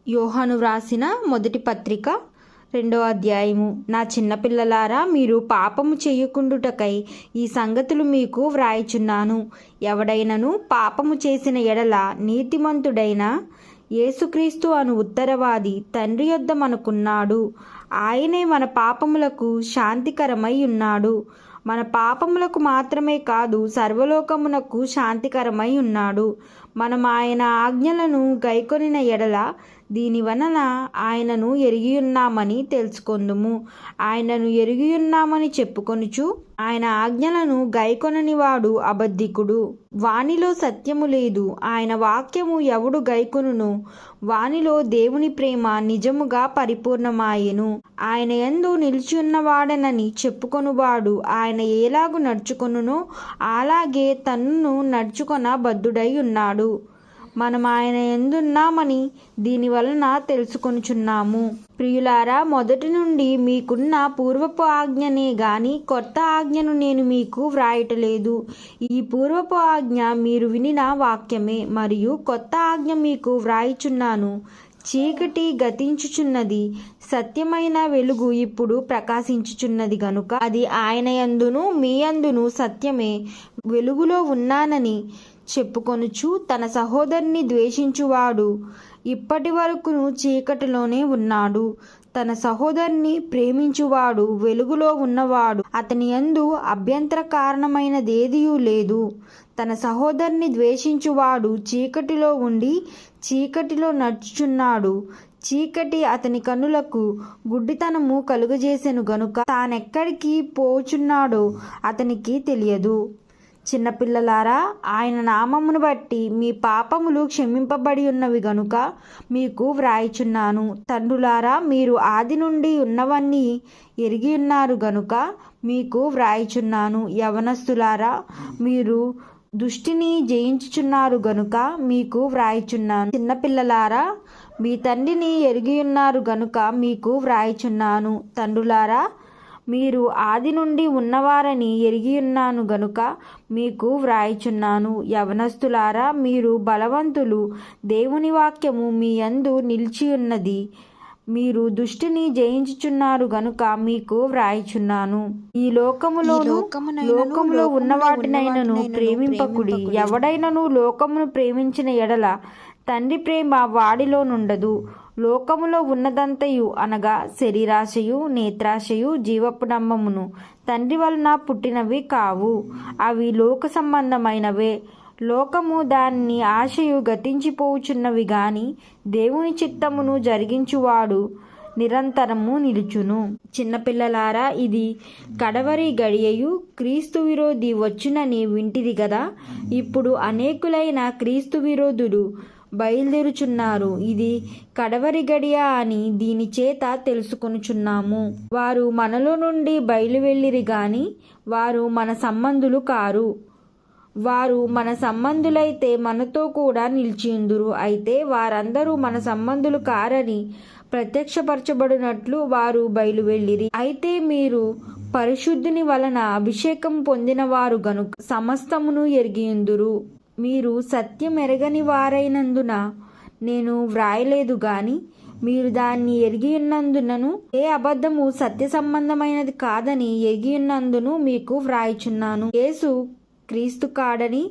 యోహాను వ్రాసిన మొదటి పత్రిక 2వ అధ్యాయము. నా చిన్నపిల్లలారా, మీరు పాపము చేయకుండుటకై ఈ సంగతులు మీకు వ్రాయుచున్నాను. ఎవడైనను పాపము చేసిన ఎడల నీతిమంతుడైన యేసుక్రీస్తు అను ఉత్తరవాది తండ్రి యొద్ద మనకున్నాడు. ఆయనే మన పాపములకు శాంతికరమై ఉన్నాడు. మన పాపములకు మాత్రమే కాదు, సర్వలోకమునకు శాంతికరమై ఉన్నాడు. మనం ఆయన ఆజ్ఞలను గైకొనిన ఎడల దీని వలన ఆయనను ఎరిగియున్నామని తెలుసుకొందుము. ఆయనను ఎరిగియున్నామని చెప్పుకొనుచు ఆయన ఆజ్ఞలను గైకొనని వాడు అబద్ధికుడు, వానిలో సత్యము లేదు. ఆయన వాక్యము ఎవడు గైకొనునో వానిలో దేవుని ప్రేమ నిజముగా పరిపూర్ణమాయెను. ఆయన యందు నిలిచియున్నవాడనని చెప్పుకొనువాడు ఆయన ఎలాగు నడుచుకొనునో అలాగే తన్ను నడుచుకొన బద్ధుడై ఉన్నాడు. మనం ఆయన యందున్నామని దీని వలన తెలుసుకొనుచున్నాము. ప్రియులారా, మొదటి నుండి మీకున్న పూర్వపు ఆజ్ఞనే గాని కొత్త ఆజ్ఞను నేను మీకు వ్రాయటలేదు. ఈ పూర్వపు ఆజ్ఞ మీరు వినిన వాక్యమే, మరియు కొత్త ఆజ్ఞ మీకు వ్రాయిచున్నాను. చీకటి గతించుచున్నది, సత్యమైన వెలుగు ఇప్పుడు ప్రకాశించుచున్నది గనుక అది ఆయన యందును మీ యందును సత్యమే. వెలుగులో ఉన్నానని చెప్పుకొనుచు తన సహోదరుని ద్వేషించువాడు ఇప్పటి వరకును చీకటిలోనే ఉన్నాడు. తన సహోదరుని ప్రేమించువాడు వెలుగులో ఉన్నవాడు, అతని యందు అభ్యంతర కారణమైనదేదియూ లేదు. తన సహోదరుని ద్వేషించువాడు చీకటిలో ఉండి చీకటిలో నడుచుచున్నాడు. చీకటి అతని కన్నులకు గుడ్డితనము కలుగజేసెను గనుక తానెక్కడికి పోచున్నాడో అతనికి తెలియదు. చిన్నపిల్లలారా, ఆయన నామమును బట్టి మీ పాపములు క్షమింపబడి ఉన్నవి గనుక మీకు వ్రాయిచున్నాను. తండ్రులారా, మీరు ఆది నుండి ఉన్నవన్నీ ఎరిగి ఉన్నారు గనుక మీకు వ్రాయిచున్నాను. యవనస్తులారా, మీరు దుష్టిని జయించుచున్నారు గనుక మీకు వ్రాయిచున్నాను. చిన్నపిల్లలారా, మీ తండ్రిని ఎరిగి ఉన్నారు గనుక మీకు వ్రాయిచున్నాను. తండ్రులారా, మీరు ఆది నుండి ఉన్నవారని ఎరిగియున్నాను గనుక మీకు వ్రాయిచున్నాను. యవనస్తులారా, మీరు బలవంతులు, దేవుని వాక్యము మీ యందు నిలిచియున్నది, మీరు దుష్టిని జయించుచున్నారు గనుక మీకు వ్రాయిచున్నాను. ఈ లోకములో ఉన్న వాటినైనను ప్రేమింపకుడి. ఎవడైనను లోకమును ప్రేమించిన ఎడల తండ్రి ప్రేమ వాడిలో నుండదు. లోకములో ఉన్నదంతయు అనగా శరీరాశయు, నేత్రాశయు, జీవపు డంబమును తండ్రి వలన పుట్టినవి కావు. అవి లోక సంబంధమైనవే. లోకము దాని ఆశయు గతించిపోవుచున్నవి గాని దేవుని చిత్తమును జరిగించువాడు నిరంతరము నిలుచును. చిన్నపిల్లలారా, ఇది కడవరి గడియయు, క్రీస్తు విరోధి వచ్చునని వింటిది గదా. ఇప్పుడు అనేకులైన క్రీస్తు విరోధులు బయలుదేరుచున్నారు. ఇది కడవరి గడియ అని దీని చేత తెలుసుకొనుచున్నాము. వారు మనలో నుండి బయలువెళ్ళిరి గాని వారు మన సంబంధులు కారు. వారు మన సంబంధులైతే మనతో కూడా నిలిచియుందురు. అయితే వారందరూ మన సంబంధులు కారని ప్రత్యక్షపరచబడినట్లు వారు బయలువెళ్ళిరి. అయితే మీరు పరిశుద్ధుని వలన అభిషేకం పొందిన వారు గనుక సమస్తమును ఎరిగియుందురు. మీరు సత్యం ఎరగని వారైనందున నేను వ్రాయలేదు గాని మీరు దాన్ని ఎరిగియున్నందునను ఏ అబద్ధము సత్య సంబంధమైనది కాదని ఎరిగియున్నందును మీకు వ్రాయిచున్నాను. యేసు క్రీస్తు కాడని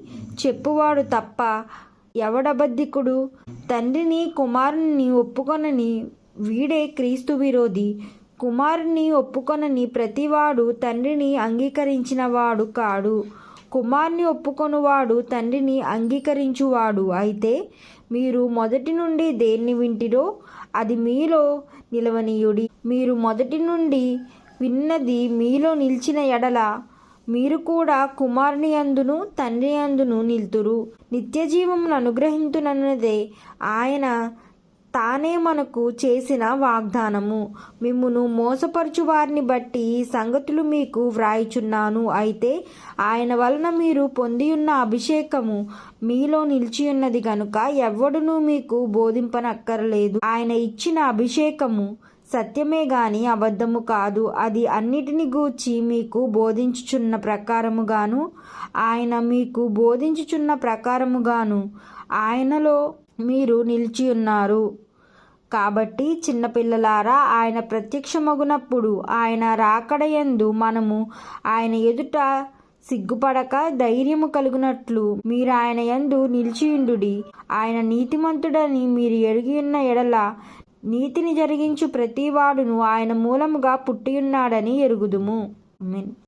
చెప్పువాడు తప్ప ఎవడబద్ధికుడు? తండ్రిని కుమారుని ఒప్పుకొనని వీడే క్రీస్తు విరోధి. కుమారుని ఒప్పుకొనని ప్రతివాడు తండ్రిని అంగీకరించిన వాడు కాడు. కుమారుని ఒప్పుకొనువాడు తండ్రిని అంగీకరించువాడు. అయితే మీరు మొదటి నుండి దేన్ని వింటిరో అది మీలో నిలవనీయుడి. మీరు మొదటి నుండి విన్నది మీలో నిలిచిన ఎడల మీరు కూడా కుమారుని యందును తండ్రి యందును నిలుతురు. నిత్యజీవమును అనుగ్రహించునన్నదే ఆయన తానే మనకు చేసిన వాగ్దానము. మిమ్మును మోసపరచు వారిని బట్టి ఈ సంగతులు మీకు వ్రాయిచున్నాను. అయితే ఆయన వలన మీరు పొందియున్న అభిషేకము మీలో నిలిచియున్నది గనుక ఎవ్వడునూ మీకు బోధింపనక్కరలేదు. ఆయన ఇచ్చిన అభిషేకము సత్యమే గాని అబద్ధము కాదు. అది అన్నిటిని గూర్చి మీకు బోధించుచున్న ప్రకారముగాను ఆయన మీకు బోధించుచున్న ప్రకారముగాను ఆయనలో మీరు నిలిచి ఉన్నారు. కాబట్టి చిన్నపిల్లలారా, ఆయన ప్రత్యక్షమగునప్పుడు ఆయన రాకడయందు మనము ఆయన ఎదుట సిగ్గుపడక ధైర్యము కలుగునట్లు మీరు ఆయన యందు నిలిచియుండుడి. ఆయన నీతిమంతుడని మీరు ఎరిగి ఉన్న ఎడల నీతిని జరిగించు ప్రతివాడును ఆయన మూలముగా పుట్టియున్నాడని ఎరుగుదుము. ఆమేన్.